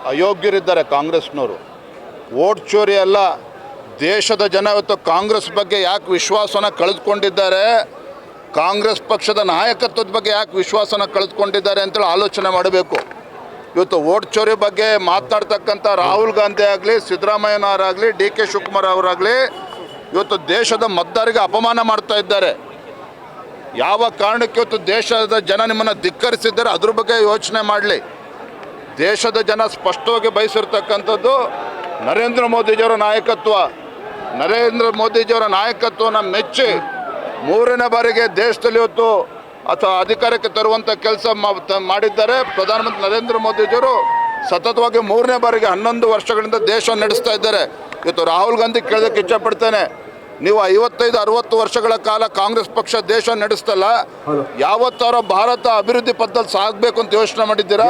ಅಯೋಗ್ಯರಿದ್ದಾರೆ ಕಾಂಗ್ರೆಸ್ನವರು. ವೋಟ್ ಚೋರಿ ಅಲ್ಲ, ದೇಶದ ಜನ ಇವತ್ತು ಕಾಂಗ್ರೆಸ್ ಬಗ್ಗೆ ಯಾಕೆ ವಿಶ್ವಾಸನ ಕಳೆದುಕೊಂಡಿದ್ದಾರೆ, ಕಾಂಗ್ರೆಸ್ ಪಕ್ಷದ ನಾಯಕತ್ವದ ಬಗ್ಗೆ ಯಾಕೆ ವಿಶ್ವಾಸನ ಕಳೆದುಕೊಂಡಿದ್ದಾರೆ ಅಂತೇಳಿ ಆಲೋಚನೆ ಮಾಡಬೇಕು. ಇವತ್ತು ವೋಟ್ ಚೋರಿ ಬಗ್ಗೆ ಮಾತನಾಡ್ತಕ್ಕಂಥ ರಾಹುಲ್ ಗಾಂಧಿ ಆಗಲಿ, ಸಿದ್ದರಾಮಯ್ಯನವರಾಗಲಿ, DK ಶಿವಕುಮಾರ್ ಅವರಾಗಲಿ ಇವತ್ತು ದೇಶದ ಮತದಾರರಿಗೆ ಅಪಮಾನ ಮಾಡ್ತಾ ಇದ್ದಾರೆ. ಯಾವ ಕಾರಣಕ್ಕೆ ಇವತ್ತು ದೇಶದ ಜನ ನಿಮ್ಮನ್ನು ಧಿಕ್ಕರಿಸಿದ್ದಾರೆ ಅದ್ರ ಬಗ್ಗೆ ಯೋಚನೆ ಮಾಡಲಿ. ದೇಶದ ಜನ ಸ್ಪಷ್ಟವಾಗಿ ಬಯಸಿರ್ತಕ್ಕಂಥದ್ದು ನರೇಂದ್ರ ಮೋದಿಜಿಯವರ ನಾಯಕತ್ವ. ನರೇಂದ್ರ ಮೋದಿಜಿಯವರ ನಾಯಕತ್ವನ ಮೆಚ್ಚಿ 3ನೇ ಬಾರಿಗೆ ದೇಶದಲ್ಲಿ ಇವತ್ತು ಅಥವಾ ಅಧಿಕಾರಕ್ಕೆ ತರುವಂಥ ಕೆಲಸ ಮಾಡಿದ್ದಾರೆ. ಪ್ರಧಾನಮಂತ್ರಿ ನರೇಂದ್ರ ಮೋದಿಜಿಯವರು ಸತತವಾಗಿ 3ನೇ ಬಾರಿಗೆ 11 ವರ್ಷಗಳಿಂದ ದೇಶವನ್ನು ನಡೆಸ್ತಾ ಇದ್ದಾರೆ. ಇವತ್ತು ರಾಹುಲ್ ಗಾಂಧಿ ಕೇಳೋದಕ್ಕೆ ಇಚ್ಛಪಡ್ತೇನೆ, ನೀವು 55-60 ವರ್ಷಗಳ ಕಾಲ ಕಾಂಗ್ರೆಸ್ ಪಕ್ಷ ದೇಶ ನಡೆಸ್ತಲ್ಲ, ಯಾವತ್ತಾರ ಭಾರತ ಅಭಿವೃದ್ಧಿ ಪಥದಲ್ಲಿ ಸಾಗಬೇಕು ಅಂತ ಯೋಚನೆ ಮಾಡಿದ್ದೀರಾ?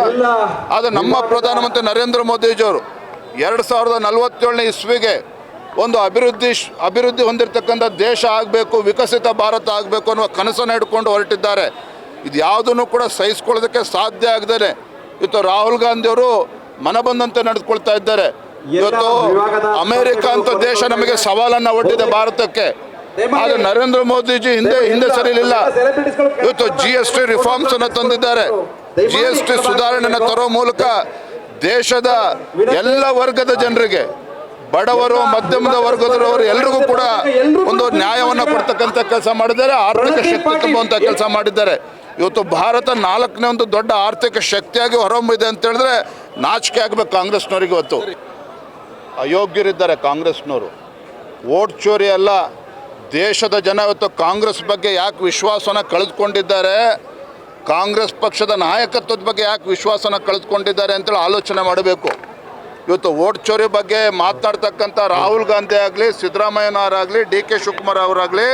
ಆದರೆ ನಮ್ಮ ಪ್ರಧಾನಮಂತ್ರಿ ನರೇಂದ್ರ ಮೋದಿಜಿಯವರು 2047ನೇ ಇಸ್ವಿಗೆ ಒಂದು ಅಭಿವೃದ್ಧಿ ಹೊಂದಿರತಕ್ಕಂಥ ದೇಶ ಆಗಬೇಕು, ವಿಕಸಿತ ಭಾರತ ಆಗಬೇಕು ಅನ್ನುವ ಕನಸನ್ನು ಹಿಡ್ಕೊಂಡು ಹೊರಟಿದ್ದಾರೆ. ಇದು ಯಾವುದನ್ನು ಕೂಡ ಸಹಿಸ್ಕೊಳ್ಳೋದಕ್ಕೆ ಸಾಧ್ಯ ಆಗದೇ ಇವತ್ತು ರಾಹುಲ್ ಗಾಂಧಿಯವರು ಮನಬಂದಂತೆ ನಡೆದುಕೊಳ್ತಾ ಇದ್ದಾರೆ. ಇವತ್ತು ಅಮೆರಿಕ ಅಂತ ದೇಶ ನಮಗೆ ಸವಾಲನ್ನು ಒಡ್ಡಿದೆ ಭಾರತಕ್ಕೆ. ಆದರೆ ನರೇಂದ್ರ ಮೋದಿಜಿ ಹಿಂದೆ ಸರಿಲಿಲ್ಲ. ಇವತ್ತು GST ರಿಫಾರ್ಮ್ಸ್ ಅನ್ನು ತಂದಿದ್ದಾರೆ. GST ಸುಧಾರಣೆಯನ್ನು ತರೋ ಮೂಲಕ ದೇಶದ ಎಲ್ಲ ವರ್ಗದ ಜನರಿಗೆ, ಬಡವರು, ಮಧ್ಯಮದ ವರ್ಗದವರು ಎಲ್ಲರಿಗೂ ಕೂಡ ಒಂದು ನ್ಯಾಯವನ್ನು ಕೊಡ್ತಕ್ಕಂಥ ಕೆಲಸ ಮಾಡಿದ್ದಾರೆ. ಆರ್ಥಿಕ ಶಕ್ತಿ ತುಂಬುವಂಥ ಕೆಲಸ ಮಾಡಿದ್ದಾರೆ. ಇವತ್ತು ಭಾರತ 4ನೇ ಒಂದು ದೊಡ್ಡ ಆರ್ಥಿಕ ಶಕ್ತಿಯಾಗಿ ಹೊರಹೊಮ್ಮಿದೆ ಅಂತ ಹೇಳಿದ್ರೆ ನಾಚಿಕೆ ಆಗಬೇಕು ಕಾಂಗ್ರೆಸ್ನವ್ರಿಗೆ. ಇವತ್ತು ಅಯೋಗ್ಯರಿದ್ದಾರೆ ಕಾಂಗ್ರೆಸ್ನವರು. ವೋಟ್ ಚೋರಿ ಅಲ್ಲ, ದೇಶದ ಜನ ಇವತ್ತು ಕಾಂಗ್ರೆಸ್ ಬಗ್ಗೆ ಯಾಕೆ ವಿಶ್ವಾಸನ ಕಳೆದುಕೊಂಡಿದ್ದಾರೆ, ಕಾಂಗ್ರೆಸ್ ಪಕ್ಷದ ನಾಯಕತ್ವದ ಬಗ್ಗೆ ಯಾಕೆ ವಿಶ್ವಾಸನ ಕಳೆದುಕೊಂಡಿದ್ದಾರೆ ಅಂತೇಳಿ ಆಲೋಚನೆ ಮಾಡಬೇಕು. ಇವತ್ತು ವೋಟ್ ಚೋರಿ ಬಗ್ಗೆ ಮಾತನಾಡ್ತಕ್ಕಂಥ ರಾಹುಲ್ ಗಾಂಧಿ ಆಗಲಿ, ಸಿದ್ದರಾಮಯ್ಯನವರಾಗಲಿ, DK ಶಿವಕುಮಾರ್ ಅವರಾಗಲಿ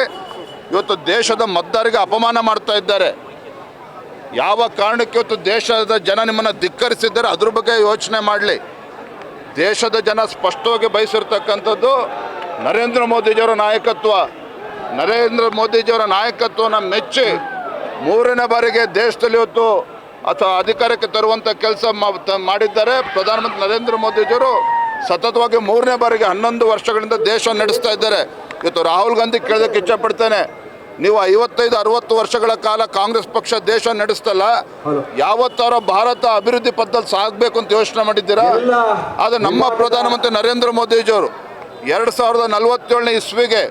ಇವತ್ತು ದೇಶದ ಮತದಾರರಿಗೆ ಅಪಮಾನ ಮಾಡ್ತಾ ಇದ್ದಾರೆ. ಯಾವ ಕಾರಣಕ್ಕೆ ಇವತ್ತು ದೇಶದ ಜನ ನಿಮ್ಮನ್ನು ಧಿಕ್ಕರಿಸಿದ್ದಾರೆ ಅದ್ರ ಬಗ್ಗೆ ಯೋಚನೆ ಮಾಡಲಿ. ದೇಶದ ಜನ ಸ್ಪಷ್ಟವಾಗಿ ಬಯಸಿರ್ತಕ್ಕಂಥದ್ದು ನರೇಂದ್ರ ಮೋದಿಜಿಯವರ ನಾಯಕತ್ವ. ನರೇಂದ್ರ ಮೋದಿಜಿಯವರ ನಾಯಕತ್ವನ ಮೆಚ್ಚಿ 3ನೇ ಬಾರಿಗೆ ದೇಶದಲ್ಲಿ ಇವತ್ತು ಅಥವಾ ಅಧಿಕಾರಕ್ಕೆ ತರುವಂಥ ಕೆಲಸ ಮಾಡಿದ್ದಾರೆ. ಪ್ರಧಾನಮಂತ್ರಿ ನರೇಂದ್ರ ಮೋದಿಜಿಯವರು ಸತತವಾಗಿ 3ನೇ ಬಾರಿಗೆ 11 ವರ್ಷಗಳಿಂದ ದೇಶವನ್ನು ನಡೆಸ್ತಾ ಇದ್ದಾರೆ. ಇವತ್ತು ರಾಹುಲ್ ಗಾಂಧಿ ಕೇಳೋದಕ್ಕೆ ಇಚ್ಛಪಡ್ತೇನೆ, ನೀವು 55-60 ವರ್ಷಗಳ ಕಾಲ ಕಾಂಗ್ರೆಸ್ ಪಕ್ಷ ದೇಶ ನಡೆಸ್ತಲ್ಲ, ಯಾವತ್ತಾರ ಭಾರತ ಅಭಿವೃದ್ಧಿ ಪಥದಲ್ಲಿ ಸಾಗಬೇಕು ಅಂತ ಯೋಚನೆ ಮಾಡಿದ್ದೀರಾ? ಆದರೆ ನಮ್ಮ ಪ್ರಧಾನಮಂತ್ರಿ ನರೇಂದ್ರ ಮೋದಿಜಿಯವರು 2047ನೇ ಇಸ್ವಿಗೆ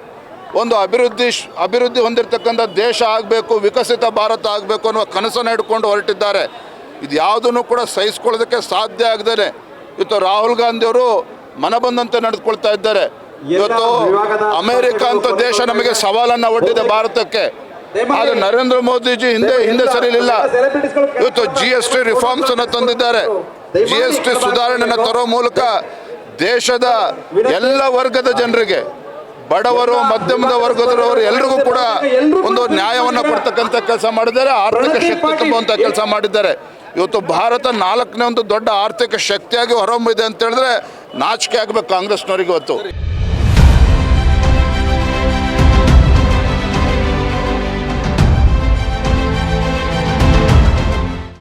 ಒಂದು ಅಭಿವೃದ್ಧಿ ಹೊಂದಿರತಕ್ಕಂಥ ದೇಶ ಆಗಬೇಕು, ವಿಕಸಿತ ಭಾರತ ಆಗಬೇಕು ಅನ್ನುವ ಕನಸನ್ನು ಹಿಡ್ಕೊಂಡು ಹೊರಟಿದ್ದಾರೆ. ಇದು ಯಾವುದನ್ನು ಕೂಡ ಸಹಿಸ್ಕೊಳ್ಳೋದಕ್ಕೆ ಸಾಧ್ಯ ಆಗದೇ ಇವತ್ತು ರಾಹುಲ್ ಗಾಂಧಿಯವರು ಮನಬಂದಂತೆ ನಡೆದುಕೊಳ್ತಾ ಇದ್ದಾರೆ. ಇವತ್ತು ಅಮೆರಿಕ ಅಂತ ದೇಶ ನಮಗೆ ಸವಾಲನ್ನು ಒಡ್ಡಿದೆ ಭಾರತಕ್ಕೆ. ಆದರೆ ನರೇಂದ್ರ ಮೋದಿಜಿ ಹಿಂದೆ ಸರಿಲಿಲ್ಲ. ಇವತ್ತು GST ರಿಫಾರ್ಮ್ಸ್ ಅನ್ನು ತಂದಿದ್ದಾರೆ. GST ಸುಧಾರಣೆಯನ್ನು ತರೋ ಮೂಲಕ ದೇಶದ ಎಲ್ಲ ವರ್ಗದ ಜನರಿಗೆ, ಬಡವರು, ಮಧ್ಯಮದ ವರ್ಗದವರು ಎಲ್ಲರಿಗೂ ಕೂಡ ಒಂದು ನ್ಯಾಯವನ್ನು ಕೊಡ್ತಕ್ಕಂಥ ಕೆಲಸ ಮಾಡಿದ್ದಾರೆ. ಆರ್ಥಿಕ ಶಕ್ತಿ ತುಂಬುವಂಥ ಕೆಲಸ ಮಾಡಿದ್ದಾರೆ. ಇವತ್ತು ಭಾರತ 4ನೇ ಒಂದು ದೊಡ್ಡ ಆರ್ಥಿಕ ಶಕ್ತಿಯಾಗಿ ಹೊರಹೊಮ್ಮಿದೆ ಅಂತ ಹೇಳಿದ್ರೆ ನಾಚಿಕೆ ಆಗಬೇಕು ಕಾಂಗ್ರೆಸ್ನವ್ರಿಗೆ ಇವತ್ತು.